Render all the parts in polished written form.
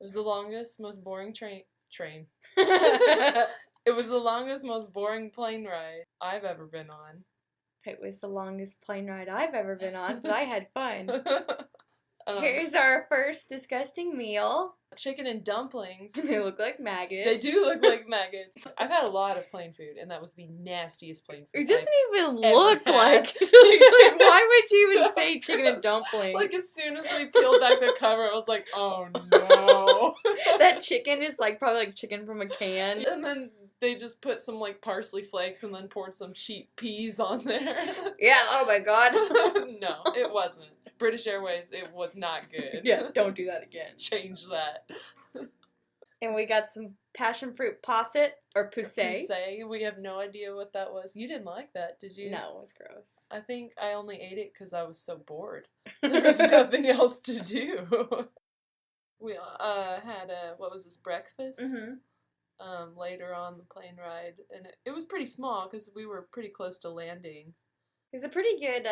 was the longest, most boring train. It was the longest, most boring plane ride I've ever been on. It was the longest plane ride I've ever been on, but I had fun. Here's our first disgusting meal. Chicken and dumplings. They look like maggots. They do look like maggots. I've had a lot of plane food, and that was the nastiest plane food. It doesn't even I've look ever like, had. why would you even say chicken and dumplings? Like, as soon as we peeled back the cover, I was like, oh no. That chicken is like probably like chicken from a can. And then they just put some like parsley flakes and then poured some cheap peas on there. Yeah, oh my god. No, it wasn't. British Airways, it was not good. Yeah, don't do that again. Change that. And we got some passion fruit posset, or poussey. Poussey, we have no idea what that was. You didn't like that, did you? No, it was gross. I think I only ate it because I was so bored. There was nothing else to do. We had what was this, breakfast? Mm-hmm. Later on the plane ride, and it was pretty small because we were pretty close to landing. It was a pretty good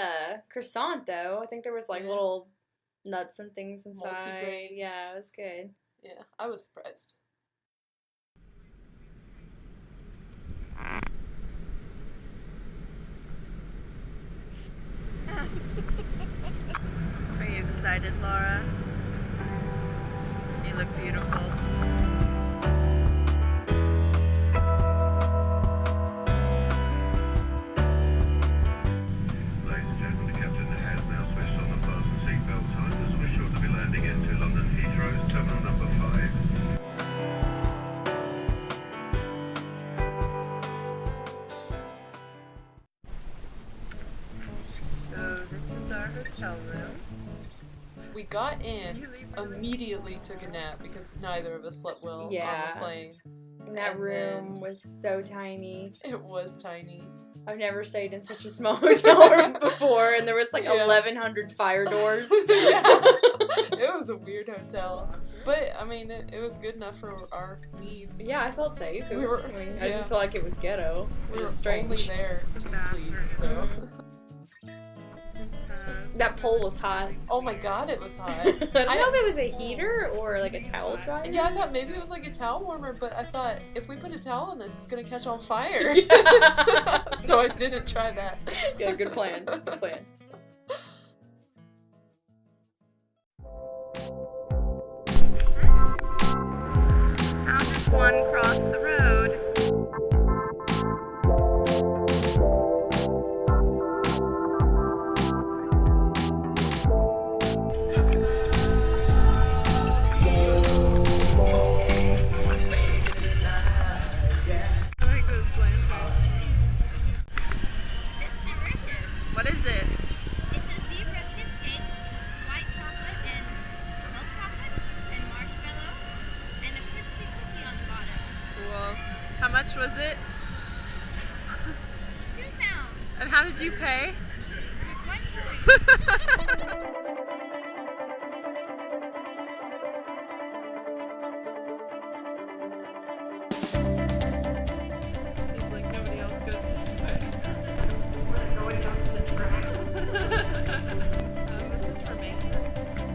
croissant, though. I think there was like little nuts and things inside. Multigrain. Yeah, it was good. Yeah, I was surprised. Are you excited, Laura? You look beautiful. This is our hotel room. We got in, immediately took a nap because neither of us slept well on the plane. And that room was so tiny. It was tiny. I've never stayed in such a small hotel room before, and there was like 1,100 fire doors. It was a weird hotel. But, I mean, it was good enough for our needs. Yeah, I felt safe. I didn't feel like it was ghetto. We was were only there to sleep, so... That pole was hot. Oh my god, it was hot. I don't know if it was a heater or like a towel dryer. Yeah, I thought maybe it was like a towel warmer, but I thought if we put a towel on this, it's gonna catch on fire. So I didn't try that. Yeah, good plan. Good plan. How does one cross the road? What is it? It's a zebra cheesecake, white chocolate and milk chocolate and marshmallow and a crispy cookie on the bottom. Cool. How much was it? £2. And how did you pay? With 1 point. Seems like nobody else goes this way. This is for maintenance.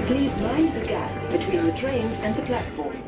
Please mind the gap between the train and the platform.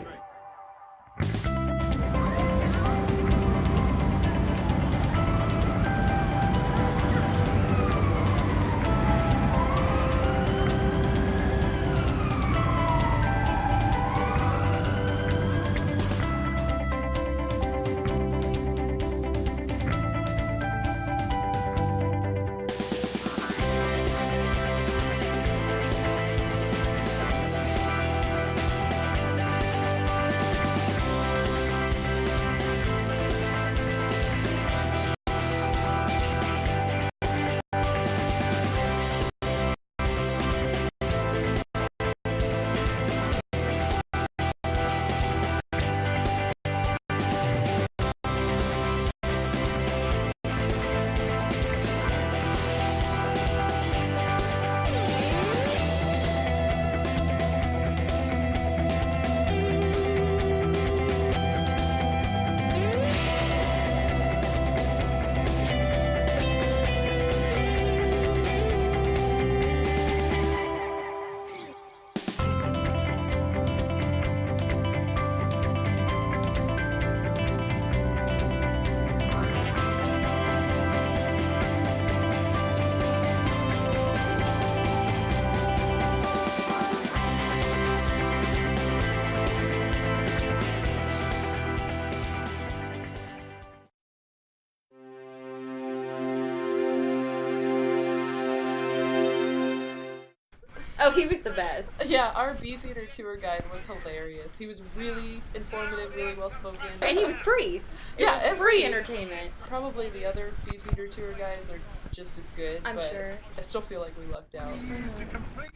Oh, he was the best. Yeah, our Beefeater tour guide was hilarious. He was really informative, really well spoken. And he was free. It was free entertainment. Probably the other Beefeater tour guides are just as good, I'm but sure. I still feel like we lucked out. To complete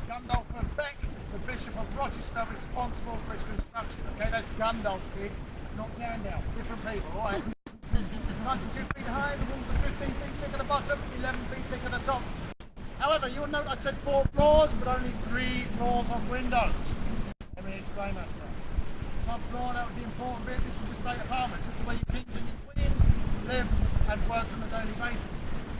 Gundolphin Beck, the Bishop of Rochester responsible for its construction. Okay, that's Gundolf, kid, not Gandalf. Different people, alright? 92 feet high, the walls are 15 feet thick at the bottom, 11 feet thick at the top. However, you'll note I said 4 floors, but only 3 floors of windows. Let me explain myself. Top floor, that was the important bit. This is the state apartments. This is where your kings and your queens live and work on a daily basis.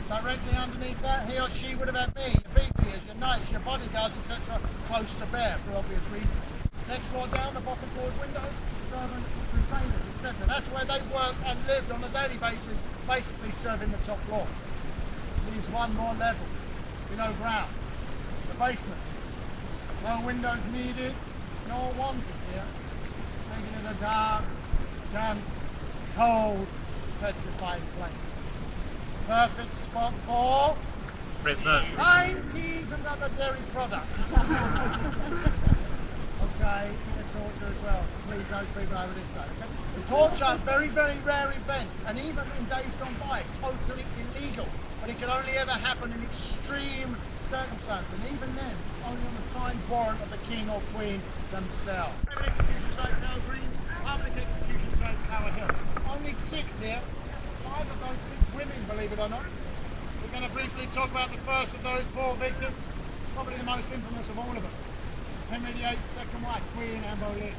Directly underneath that, he or she would have had me, your VPs, your knights, your bodyguards, etc. close to bear for obvious reasons. Next floor down, the bottom floor is windows, servants, retainers, etc. That's where they work and lived on a daily basis, basically serving the top floor. This leaves one more level, below ground, the basement. No windows needed, nor wanted here, making it a dark, damp, cold, petrifying place. Perfect spot for Christmas. wine, teas and other dairy products. Okay, the torture as well. Please those people over this side. Okay? The torture, very, very rare event, and even in days gone by, totally illegal. But it can only ever happen in extreme circumstances, and even then, only on the signed warrant of the king or queen themselves. Private execution site Tower Green, public execution site Tower Hill. Only 6 here. 5 of those 6 women, believe it or not. We're going to briefly talk about the first of those 4 victims, probably the most infamous of all of them. Henry VIII's second wife, Queen Anne Boleyn.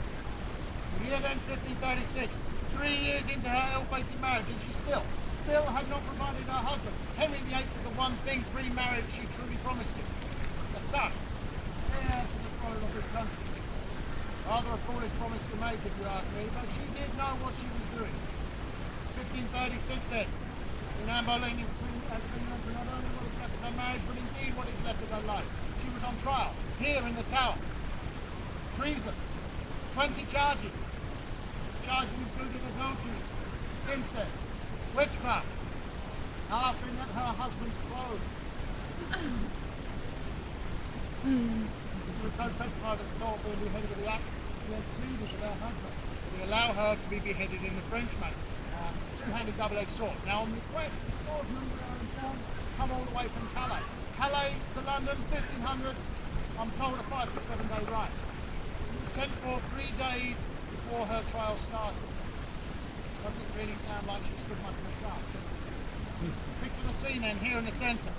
The year then 1536, 3 years into her ill-fated marriage, and she still had not provided her husband, Henry VIII, with the one thing pre-marriage she truly promised him, a son, heir to the throne of this country. Rather a foolish promise to make, if you ask me, but she did know what she was doing. 1536 then, Queen Anne Boleyn is queen not only what is left of her marriage, but indeed what is left of her life. She was on trial, here in the Tower. Treason, 20 charges. Charges included adultery, incest, witchcraft, laughing at her husband's clothes. She was so petrified at the thought of being beheaded with the axe, she had pleaded with her husband to allow her to be beheaded in the French manner. Two-handed double-edged sword. Now on request, the swordsmen come all the way from Calais. Calais to London, 1500s, I'm told a 5 to 7 day ride. He was sent for 3 days before her trial started. Doesn't really sound like she stood much of a chance, does it? Picture the scene then, here in the centre.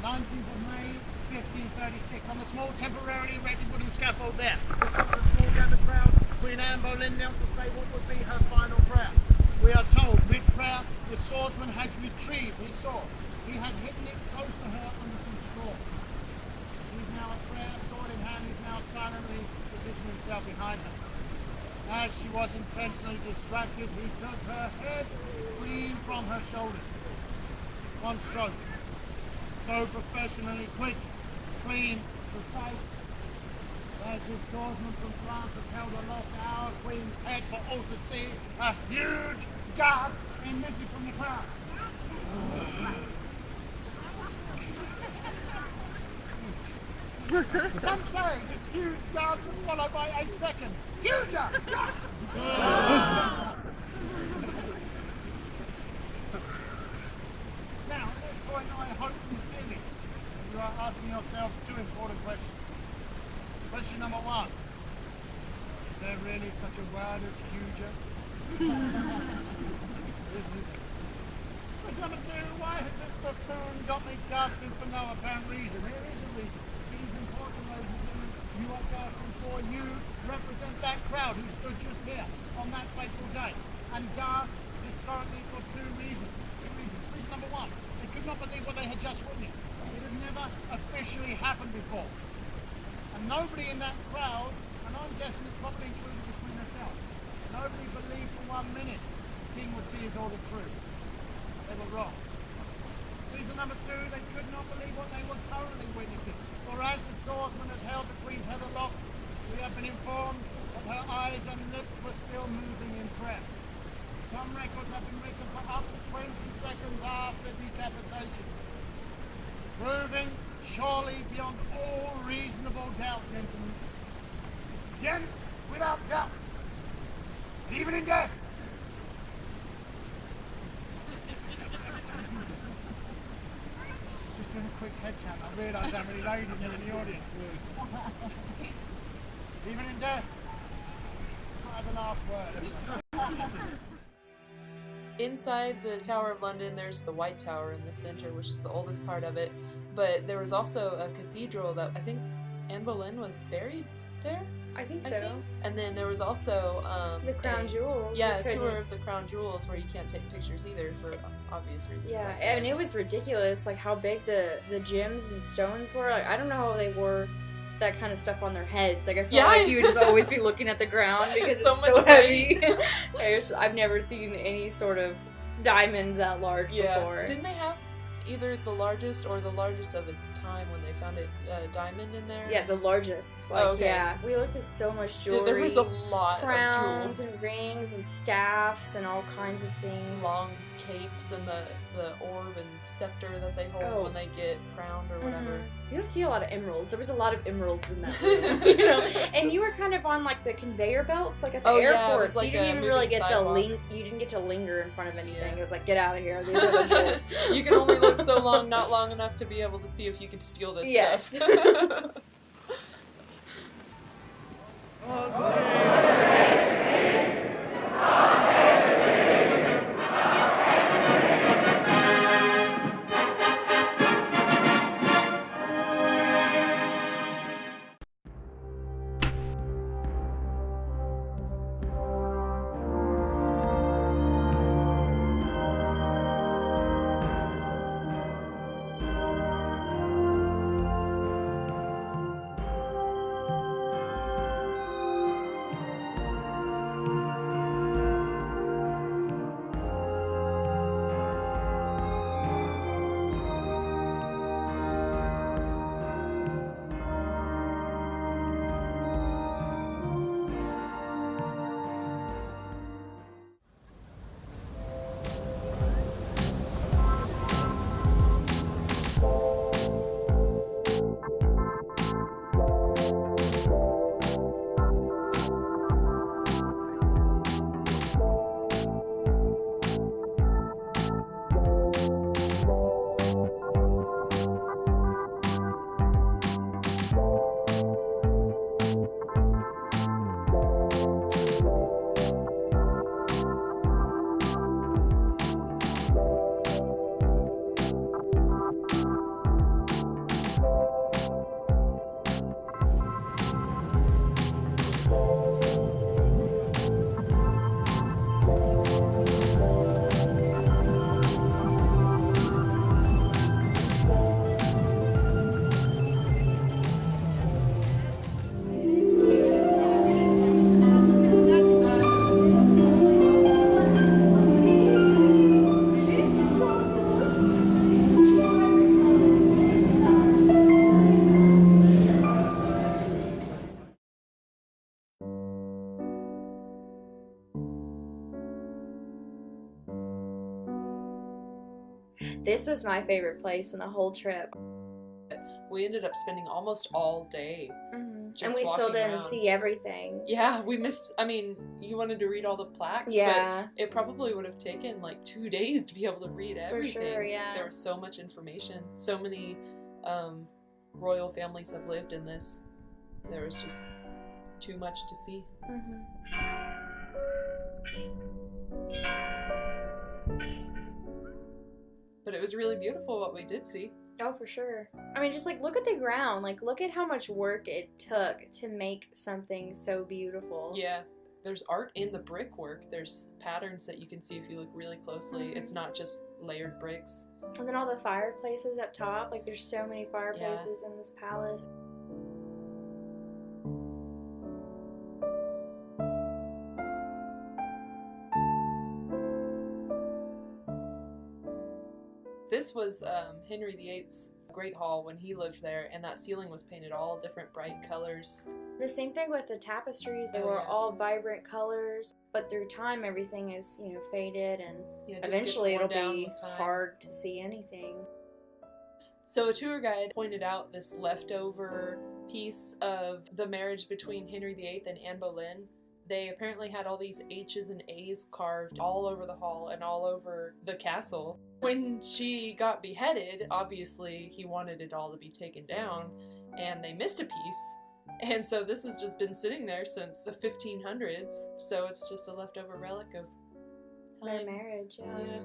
19th of May, 1536, on the small temporarily erected wooden scaffold there. The small gathered crowd, Queen Anne Boleyn knelt to say what would be her final prayer. We are told, mid-prayer, the swordsman had retrieved his sword. He had hidden it close to her under some straw. He's now at prayer, sword in hand, he's now silently positioning himself behind her. As she was intentionally distracted, he took her head clean from her shoulders. One stroke. So professionally quick, clean, precise. As the swordsman from France has held aloft our queen's head for all to see, a huge gasp emitted from the crowd. Some say this huge gasp was followed by a second, huger gasp. Now, at this point, I hope sincerely you are asking yourselves 2 important questions. Question number 1. Is there really such a word as huger? Question number 2. Why has this buffoon got me gasping for no apparent reason? There is a reason. It is important, ladies and gentlemen. You are gasping for. You represent that crowd who stood just here on that fateful day. And gasped historically for 2 reasons. Reason number 1. They could not believe what they had just witnessed. It had never officially happened before. And nobody in that crowd, and I'm guessing it probably included the Queen herself, nobody believed for 1 minute the King would see his orders through. They were wrong. Reason number 2, they could not believe what they were currently witnessing. For as the swordsman has held the Queen's head aloft, we have been informed that her eyes and lips were still moving in prayer. Some records have been written for up to 20 seconds after decapitation, proving surely beyond all reasonable doubt, gentlemen, gents, without doubt, and even in death, just doing a quick head count, I realise how many ladies are in the audience. Even in death, I have a last word. Inside the Tower of London, there's the White Tower in the center, which is the oldest part of it. But there was also a cathedral that I think Anne Boleyn was buried there. I think so. And then there was also The Crown Jewels. Yeah, a tour of the Crown Jewels where you can't take pictures either for obvious reasons. Yeah, and it was ridiculous, like how big the gems and stones were. Like, I don't know how they wore that kind of stuff on their heads. Like I feel like you would just always be looking at the ground because it's so heavy. I've never seen any sort of diamond that large before. Didn't they have either the largest or the largest of its time when they found it diamond in there? Yeah, the largest. Like, yeah, we looked at so much jewelry. There was a lot crowns of jewels. And rings and staffs and all kinds of things. Long capes and the orb and scepter that they hold when they get crowned or whatever. You don't see a lot of emeralds. There was a lot of emeralds in that room, you know. And you were kind of on like the conveyor belts, like at the airport, so you didn't even really get to You didn't get to linger in front of anything. It was like, get out of here. These are the jewels. You can only look so long, not long enough to be able to see if you could steal this stuff. This was my favorite place in the whole trip. We ended up spending almost all day. And we still didn't see everything. Yeah, we missed, I mean, you wanted to read all the plaques, but it probably would have taken like 2 days to be able to read everything. For sure, yeah. There was so much information. So many royal families have lived in this. There was just too much to see. But it was really beautiful what we did see. Oh, for sure. I mean, just like look at the ground. Like look at how much work it took to make something so beautiful. Yeah. There's art in the brickwork. There's patterns that you can see if you look really closely. It's not just layered bricks. And then all the fireplaces up top. Like there's so many fireplaces in this palace. This was Henry VIII's Great Hall when he lived there, and that ceiling was painted all different bright colors. The same thing with the tapestries. They were all vibrant colors, but through time everything is, you know, faded, and eventually it'll be hard to see anything. So a tour guide pointed out this leftover piece of the marriage between Henry VIII and Anne Boleyn. They apparently had all these H's and A's carved all over the hall and all over the castle. When she got beheaded, obviously he wanted it all to be taken down, and they missed a piece. And so this has just been sitting there since the 1500s. So it's just a leftover relic of Their marriage, Yeah.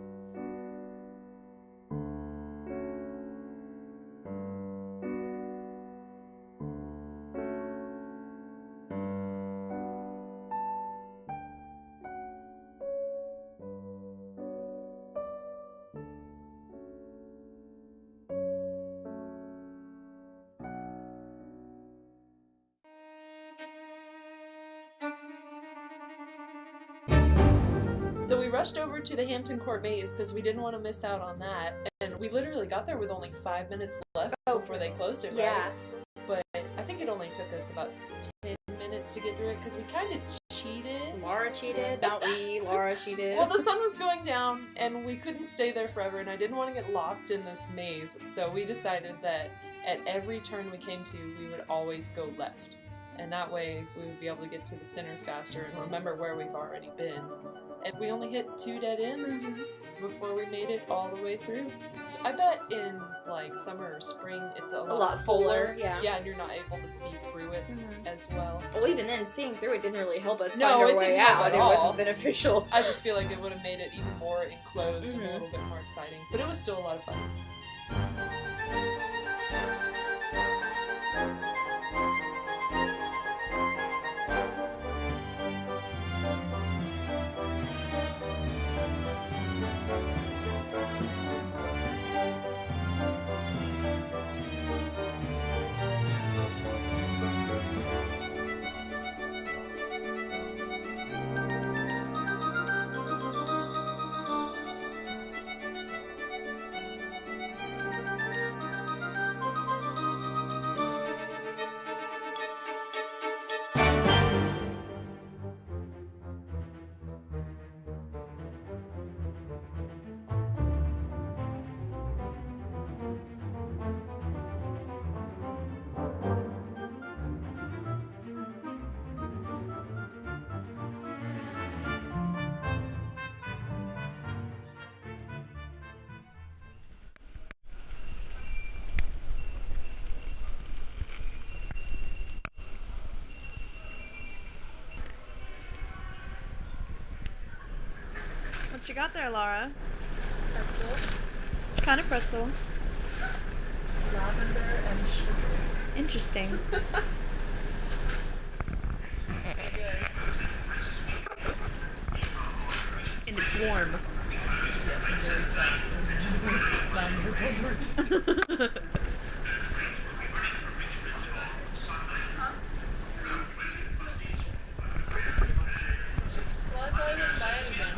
So we rushed over to the Hampton Court Maze because we didn't want to miss out on that. And we literally got there with only 5 minutes left before they closed it, right? Yeah. But I think it only took us about 10 minutes to get through it because we kind of cheated. Laura cheated, not we. Laura cheated. Well, the sun was going down and we couldn't stay there forever, and I didn't want to get lost in this maze. So we decided that at every turn we came to, we would always go left. And that way we would be able to get to the center faster and remember where we've already been. And we only hit 2 dead ends before we made it all the way through. I bet in like summer or spring it's a lot fuller. Yeah. Yeah, and you're not able to see through it as well. Well, even then, seeing through it didn't really help us No, find our it way didn't help out. at It all. wasn't beneficial. I just feel like it would have made it even more enclosed and a little bit more exciting. But it was still a lot of fun. What you got there, Laura? Pretzel. What kind of pretzel? Lavender and sugar. Interesting. And it's warm. Yes, and very soft. Lavender. Well, I probably wouldn't buy it again.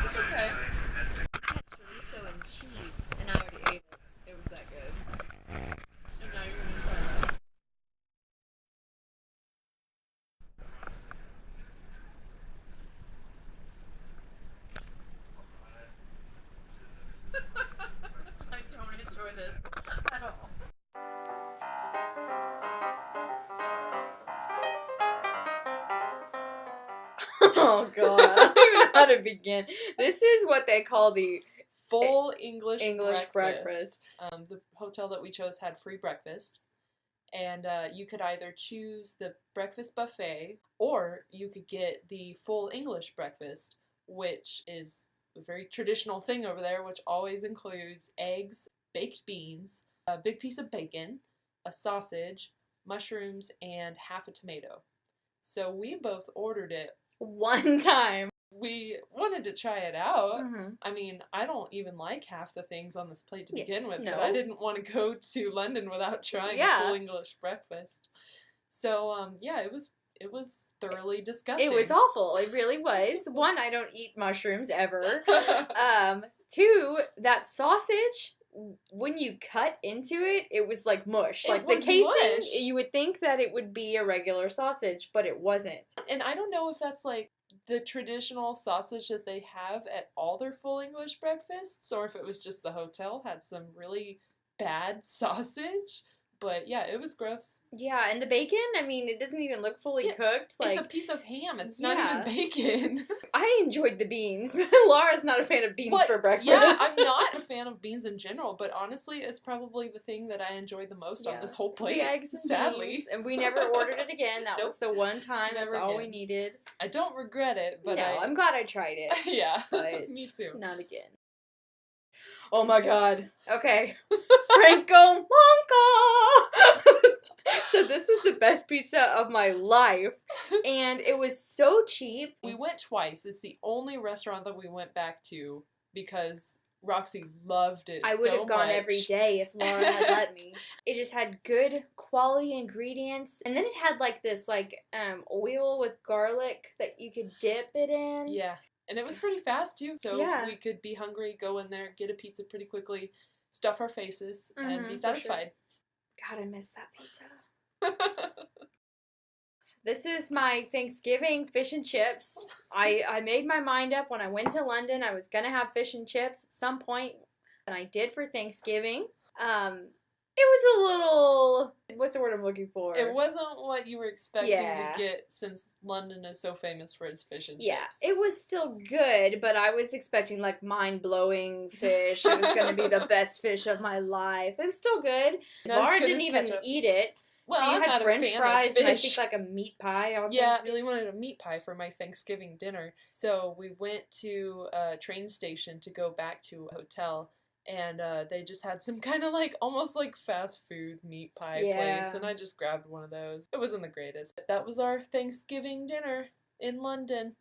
It's okay. I had chorizo and cheese, and I already ate it. It was that good. And now you're gonna try it. I don't enjoy this at all. Oh god, I don't even know how to begin. This is what they call the Full English breakfast. The hotel that we chose had free breakfast, and you could either choose the breakfast buffet or you could get the full English breakfast, which is a very traditional thing over there, which always includes eggs, baked beans, a big piece of bacon, a sausage, mushrooms, and half a tomato. So we both ordered it. one time. We wanted to try it out. Mm-hmm. I mean, I don't even like half the things on this plate to Yeah, begin with, no. but I didn't want to go to London without trying Yeah. a full English breakfast. So, yeah, it was thoroughly disgusting. It was awful. It really was. One, I don't eat mushrooms ever. Two, that sausage, when you cut into it, it was like mush. It Like the was casing, mush. you would think that it would be a regular sausage, but it wasn't. And I don't know if that's like the traditional sausage that they have at all their full English breakfasts, or if it was just the hotel had some really bad sausage. But yeah, it was gross. Yeah, and the bacon, I mean, it doesn't even look fully cooked. Like, it's a piece of ham. It's not even bacon. I enjoyed the beans, but Laura's not a fan of beans for breakfast. Yeah, I'm not a fan of beans in general, but honestly, it's probably the thing that I enjoyed the most on this whole plate. The eggs and sadly. beans. And we never ordered it again. That Nope. was the one time. That's all we needed. I don't regret it, but I'm glad I tried it. Yeah, but me too. Not again. Oh my god. Okay. Franco Monca! So this is the best pizza of my life. And it was so cheap. We went twice. It's the only restaurant that we went back to because Roxie loved it. I would have gone much. every day if Laura had let me. It just had good quality ingredients. And then it had like this oil with garlic that you could dip it in. Yeah. And it was pretty fast too. So Yeah. we could be hungry, go in there, get a pizza pretty quickly, stuff our faces, and be satisfied. Sure. God, I miss that pizza. This is my Thanksgiving fish and chips. I made my mind up when I went to London. I was going to have fish and chips at some point, and I did for Thanksgiving. It was a little... What's the word I'm looking for? It wasn't what you were expecting to get since London is so famous for its fish and chips. It was still good, but I was expecting like mind-blowing fish. It was going to be the best fish of my life. It was still good. Laura didn't even eat it. Well, so you had French fries and I think like a meat pie on Yeah, I really wanted a meat pie for my Thanksgiving dinner. So we went to a train station to go back to a hotel. And they just had some kind of like, almost like fast food meat pie place. And I just grabbed one of those. It wasn't the greatest. That was our Thanksgiving dinner in London.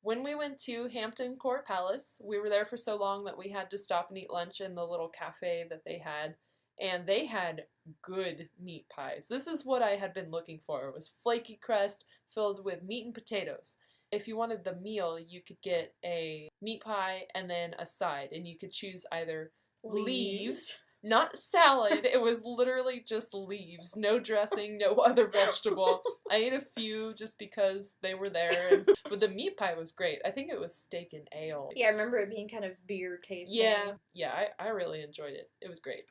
When we went to Hampton Court Palace, we were there for so long that we had to stop and eat lunch in the little cafe that they had. And they had good meat pies. This is what I had been looking for. It was flaky crust filled with meat and potatoes. If you wanted the meal, you could get a meat pie and then a side, and you could choose either leaves, not salad. It was literally just leaves, no dressing, no other vegetable. I ate a few just because they were there, but the meat pie was great. I think it was steak and ale. Yeah, I remember it being kind of beer tasting. Yeah, I really enjoyed it. It was great.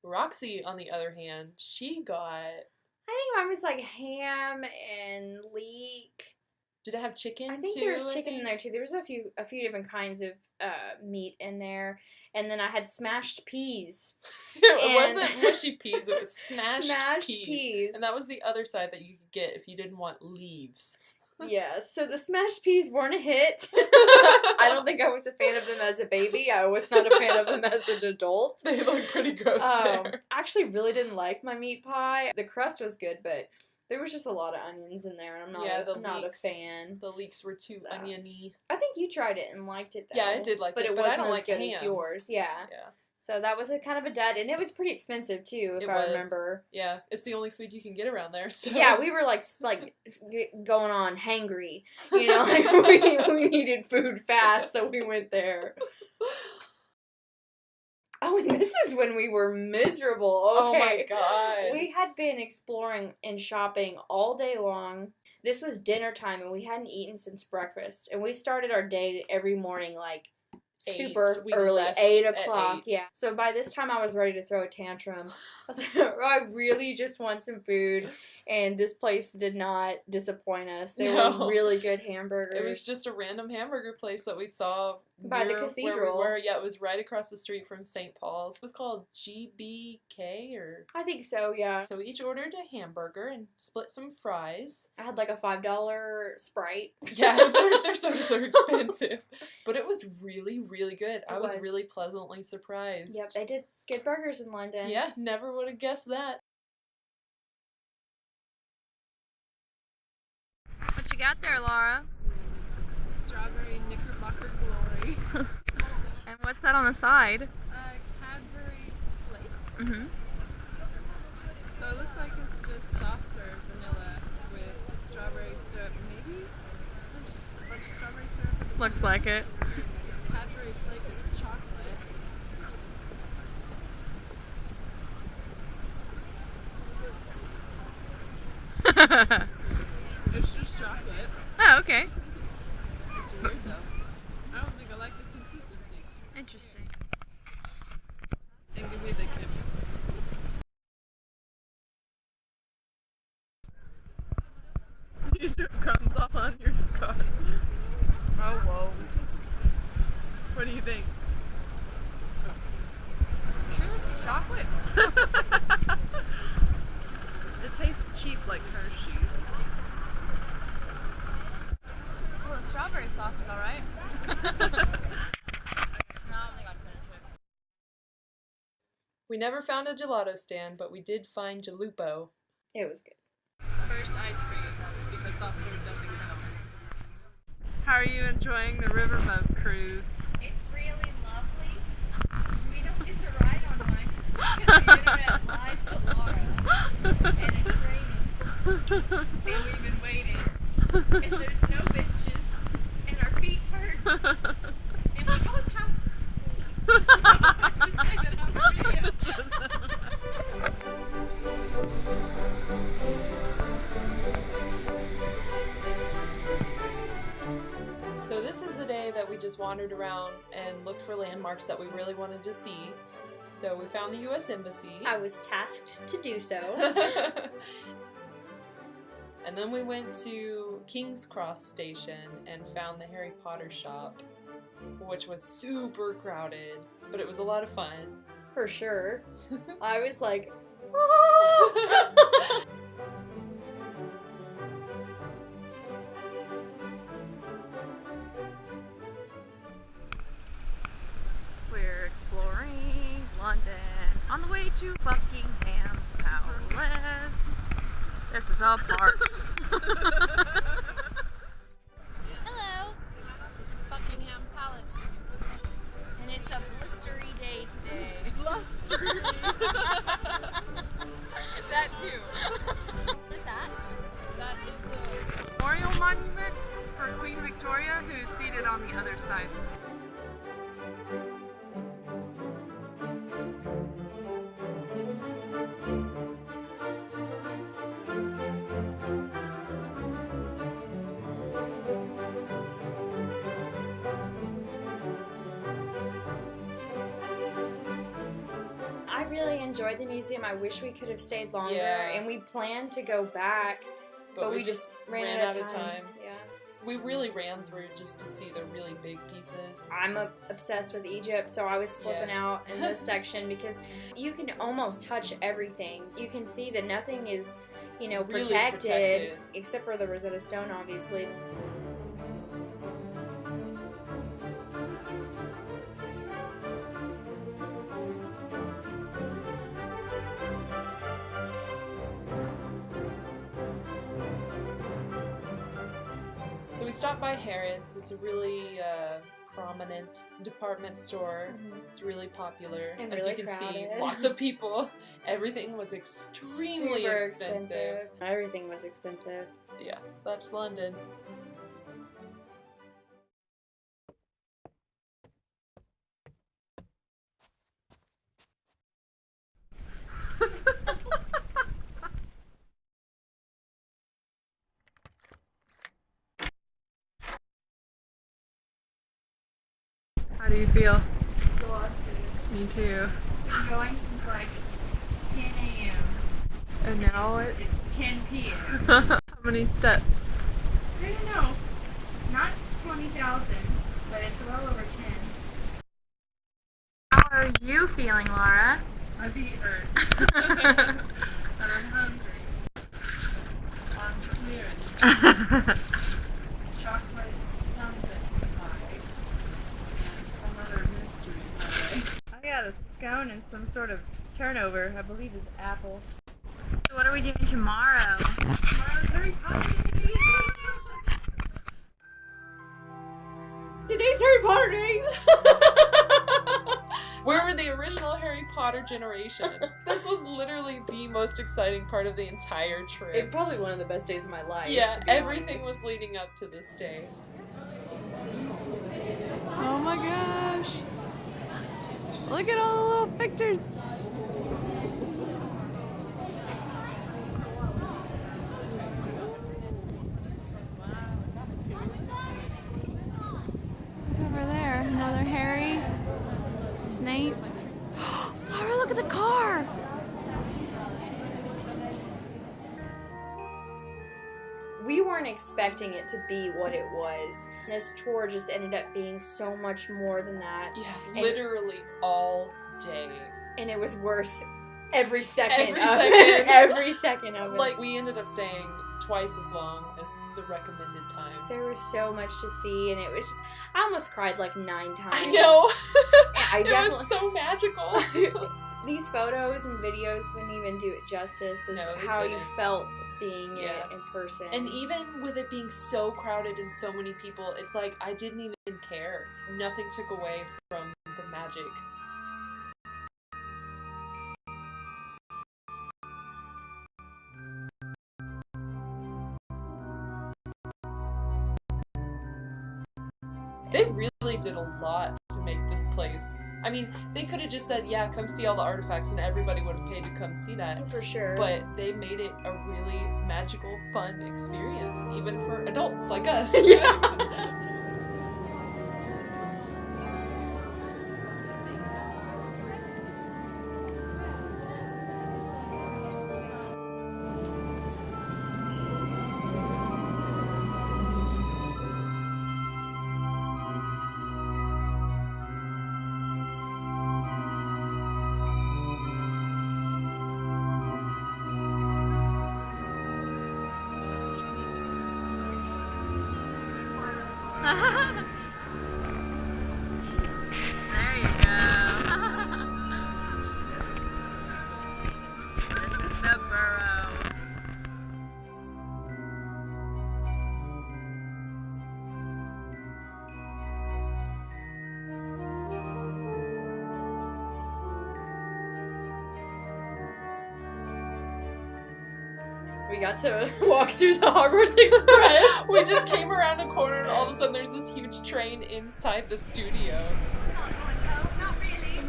Roxie, on the other hand, she got... I think mine was like ham and leek. Did it have chicken? I think there was chicken in there too. There was a few different kinds of meat in there, and then I had smashed peas. It wasn't mushy peas; it was smashed peas, and that was the other side that you could get if you didn't want leaves. Yeah, so the smashed peas weren't a hit. I don't think I was a fan of them as a baby. I was not a fan of them as an adult. They look pretty gross there. I actually really didn't like my meat pie. The crust was good, but there was just a lot of onions in there, and I'm not a fan. The leeks were too oniony. I think you tried it and liked it, though. Yeah, I did like it, but I wasn't don't as like good ham. as yours. Yeah. So that was a kind of a dud, and it was pretty expensive too, if I remember. Yeah, it's the only food you can get around there. So yeah, we were like going on hangry, you know, like we needed food fast, so we went there. Oh, and this is when we were miserable. Okay. Oh my god. We had been exploring and shopping all day long. This was dinner time, and we hadn't eaten since breakfast, and we started our day every morning like super early, 8 o'clock. Yeah. So by this time I was ready to throw a tantrum. I was like, I really just want some food. And this place did not disappoint us. They were really good hamburgers. It was just a random hamburger place that we saw by the cathedral. Where we were. Yeah, it was right across the street from St. Paul's. It was called GBK or... I think so, yeah. So we each ordered a hamburger and split some fries. I had like a $5 Sprite. Yeah, their sodas are expensive. But it was really, really good. I was really pleasantly surprised. Yep, they did good burgers in London. Yeah, never would have guessed that. What you got there, Laura? Strawberry knickerbocker glory. And what's that on the side? Cadbury flake. Mm-hmm. So it looks like it's just soft serve vanilla with strawberry syrup, maybe? Just a bunch of strawberry syrup. Looks like it. Cadbury flake is chocolate. It's just you think? Sure, this is chocolate. It tastes cheap like Hershey's. Oh, the strawberry sauce is alright. No, I don't think I'd finish it. We never found a gelato stand, but we did find Jalupo. It was good. First ice cream, because soft serve doesn't count. How are you enjoying the riverboat cruise? It's really lovely. We don't get to ride on one because the internet lied to Laura. And it's raining. And we've been waiting. And there's no benches. And our feet hurt. And we don't have to say that on video. So this is the day that we just wandered around and looked for landmarks that we really wanted to see. So we found the U.S. Embassy. I was tasked to do so. And then we went to King's Cross Station and found the Harry Potter shop, which was super crowded, but it was a lot of fun. For sure. I was like, We're exploring London on the way to Buckingham Palace. This is a park. Hello. This is Buckingham Palace. And it's a blistery day today. Blustery. That too. What is that? That is a memorial monument for Queen Victoria, who's seated on the other side. I really enjoyed the museum. I wish we could have stayed longer. Yeah. And we planned to go back, but we just ran out of time. Yeah. We really ran through just to see the really big pieces. I'm obsessed with Egypt, so I was flipping out in this section because you can almost touch everything. You can see that nothing is, Really protected except for the Rosetta Stone, obviously. So we stopped by Harrods. It's a really prominent department store. It's really popular. And As really you can see, crowded. lots of people. Everything was extremely Super expensive. Everything was expensive. Yeah, that's London. How do you feel? Exhausted. Me too. Been going since like 10 a.m. And now it's It's 10 p.m. how many steps? I don't know. Not 20,000, but it's well over 10. How are you feeling, Laura? My feet hurt. And I'm hungry. I'm clearing. Chocolate something pie. And some other mystery pie. I got a scone and some sort of turnover, I believe is apple. So what are we doing tomorrow? Tomorrow's Harry Potter Day. Today's Harry Potter Day! Where were the original Harry Potter generation? This was literally the most exciting part of the entire trip. It's probably one of the best days of my life. Yeah, to be everything honest. was leading up to this day. Oh my gosh! Look at all the little pictures! Who's over there? Another Harry? Snape? Laura, look at the car! We weren't expecting it to be what it was. This tour just ended up being so much more than that. Yeah, literally all day. And it was worth every second. Every second of it. Like, we ended up staying twice as long as the recommended time. There was so much to see, and it was just, I almost cried like 9 times. I know. It was so magical. These photos and videos wouldn't even do it justice as how you felt seeing it in person. And even with it being so crowded and so many people, it's like I didn't even care. Nothing took away from the magic. They really did a lot to make this place. I mean, they could have just said, yeah, come see all the artifacts, and everybody would have paid to come see that. For sure. But they made it a really magical, fun experience, even for adults like us. Yeah. There you go. This is the burrow. We got to walk through the Hogwarts Express. We just came around a corner and all of a sudden there's this huge train inside the studio. Not really.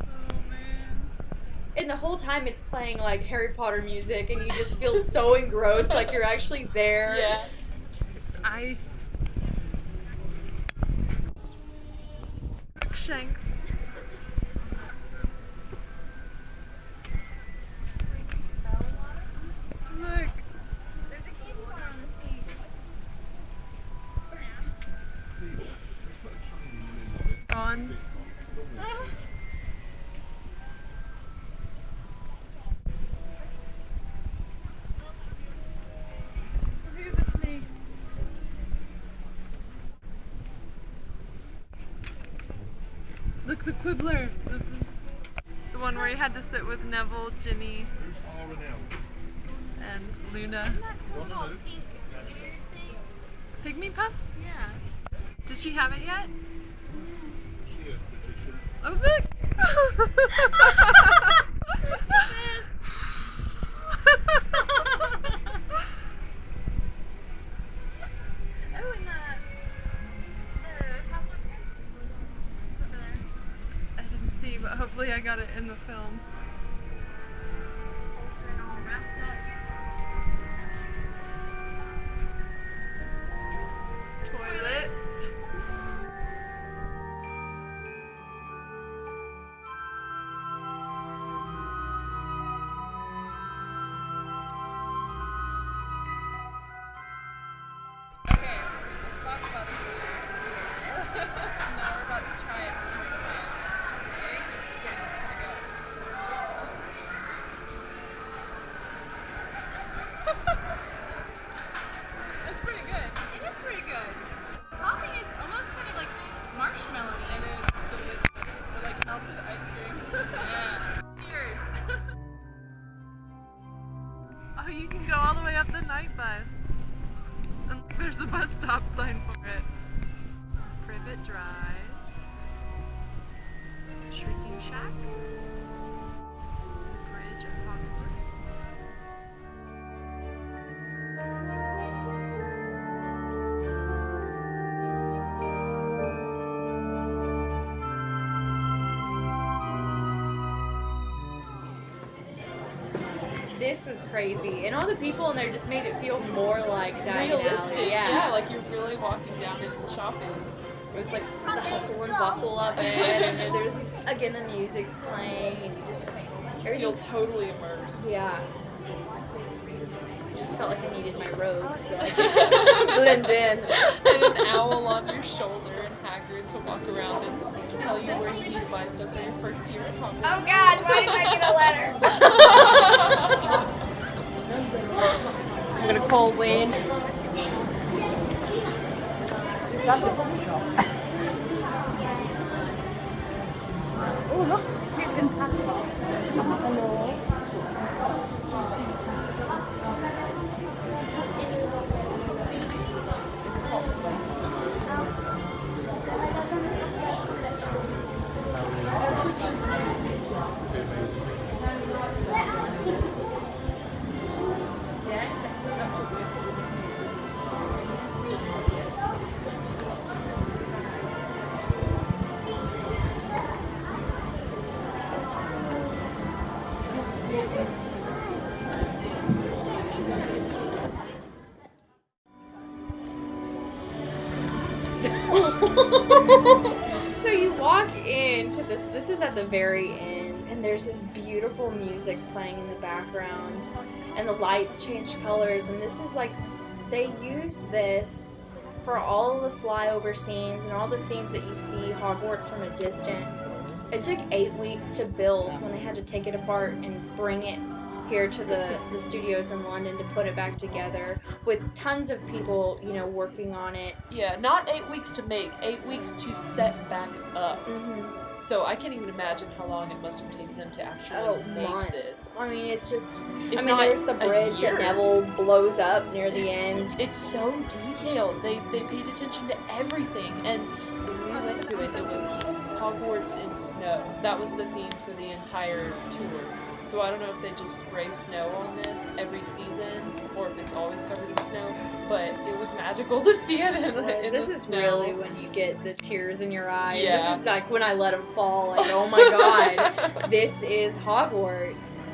Oh man. And the whole time it's playing like Harry Potter music, and you just feel so engrossed, like you're actually there. Yeah. It's ice. Shanks. Look. There's a cave water on the sea. Bronze. Look at the snake. Look, the Quibbler. This is the one where you had to sit with Neville, Ginny, Who's R and L? and Luna. Isn't that cool little pink weird thing? Pygmy Puff? Yeah. Did she have it yet? She is petition. Oh, look! Oh, and the Half-Blood Prince. It's over there. I didn't see, but hopefully I got it in the film. And all wrapped up. Toilets. Okay, we just talked about the now we're about to try it for the first time. Okay? Here we go. It's pretty good. It is pretty good. The topping is almost kind of like marshmallowy. And it's delicious. Or like melted ice cream. Yeah. Cheers. Oh, you can go all the way up the night bus. And there's a bus stop sign for it. Privet Drive. Shrieking Shack. The Bridge of Hogwarts. This was crazy, and all the people in there just made it feel more like Diagon Alley. Realistic. Yeah, like you're really walking down it and shopping. It was like the hustle and bustle of it, and there's again the music's playing, and you just feel totally immersed. Yeah. I just felt like I needed my robes so I could blend in. And an owl on your shoulder and Hagrid to walk around and tell you where you need to buy stuff for your first year at Hogwarts. Oh God, why didn't I get a letter? I'm gonna call Wayne. Oh, look, you can pass it. Hello. So you walk into this is at the very end, and there's this beautiful music playing in the background, and the lights change colors, and this is like, they use this for all of the flyover scenes and all the scenes that you see Hogwarts from a distance. It took 8 weeks to build when they had to take it apart and bring it here to the studios in London to put it back together, with tons of people, you know, working on it. Yeah, not 8 weeks to make, 8 weeks to set back up. Mm-hmm. So I can't even imagine how long it must have taken them to actually make months. this. I mean, it's just, If I mean, not there's the bridge a that year. Neville blows up near the end. It's so detailed. They paid attention to everything. And when we went to it, it was Hogwarts in snow. That was the theme for the entire tour. So I don't know if they just spray snow on this every season or if it's always covered in snow, but it was magical to see it in This the is snow. really when you get the tears in your eyes. Yeah. This is like when I let them fall, like, oh my God, this is Hogwarts.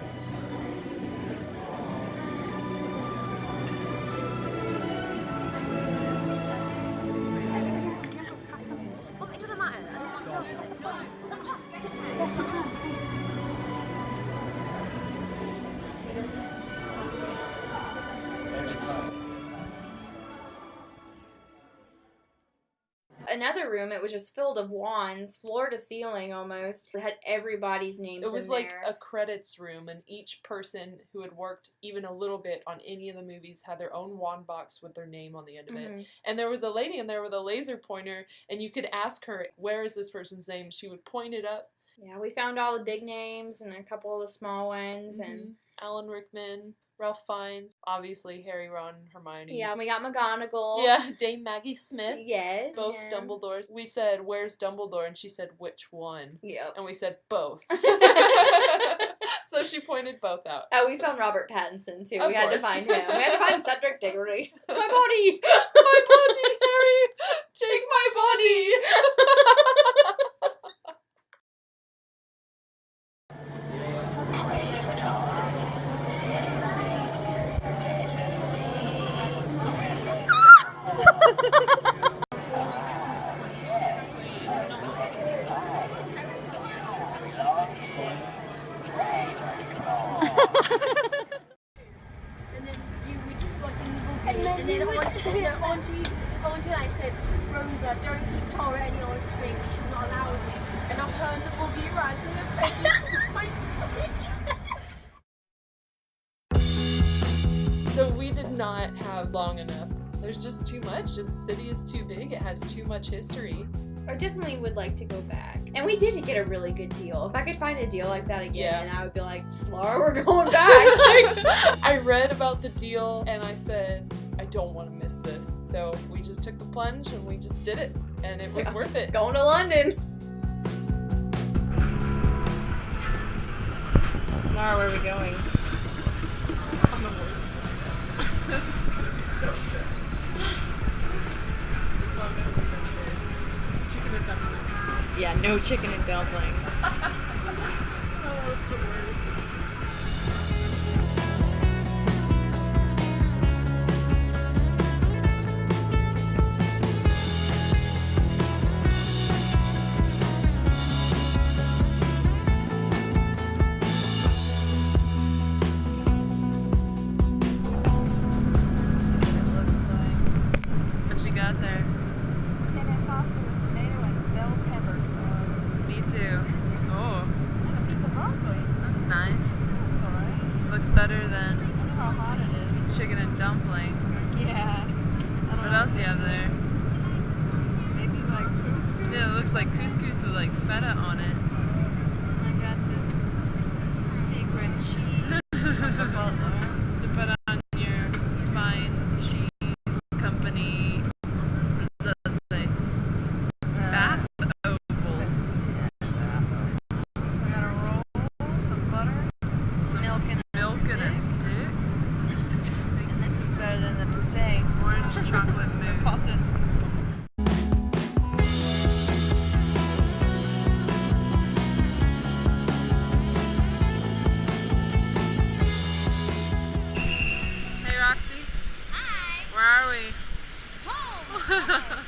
Another room, it was just filled of wands, floor to ceiling almost. It had everybody's names It was in like there. a credits room, and each person who had worked even a little bit on any of the movies had their own wand box with their name on the end of it. Mhm. And there was a lady in there with a laser pointer, and you could ask her, where is this person's name? She would point it up. Yeah, we found all the big names and a couple of the small ones, and Alan Rickman, Ralph Fiennes, obviously Harry, Ron, Hermione. yeah, we got McGonagall. Yeah, Dame Maggie Smith. Yes. Both yeah. Dumbledores. We said, where's Dumbledore? And she said, which one? Yep. And we said, both. So she pointed both out. Oh, we found Robert Pattinson too. Of We had to course. find him. We had to find Cedric Diggory. My body! My body, Harry! Take my body! And then you were just like in the buggy, and then onto like said, Rosa, don't give Tara any ice cream, she's not allowed it. And I turned the buggy around to her face with my stick. So we did not have long enough. There's just too much. The city is too big. It has too much history. I definitely would like to go back. And we did get a really good deal. If I could find a deal like that again, Yeah. I would be like, Laura, we're going back. I read about the deal and I said, I don't want to miss this. So we just took the plunge and we just did it. And it was worth it. Going to London. Laura, where are we going? On the horse. It's gonna be so good. As long as we don't get chicken and dumplings. Yeah, no chicken and dumplings. Oh, it's the worst. dumplings. Yeah. What else do you have there? Maybe like couscous? Yeah, it looks like couscous with like feta on it. I got this secret cheese from the butler. To put on your fine cheese company, what does it say? Bath ovals. Yeah, bath ovals. So I got a roll, some butter, Some milk and milk and a stick. and this is better than the Poussey. Orange chocolate Pause mousse. it. Hey Roxy. Hi. Where are we? Home.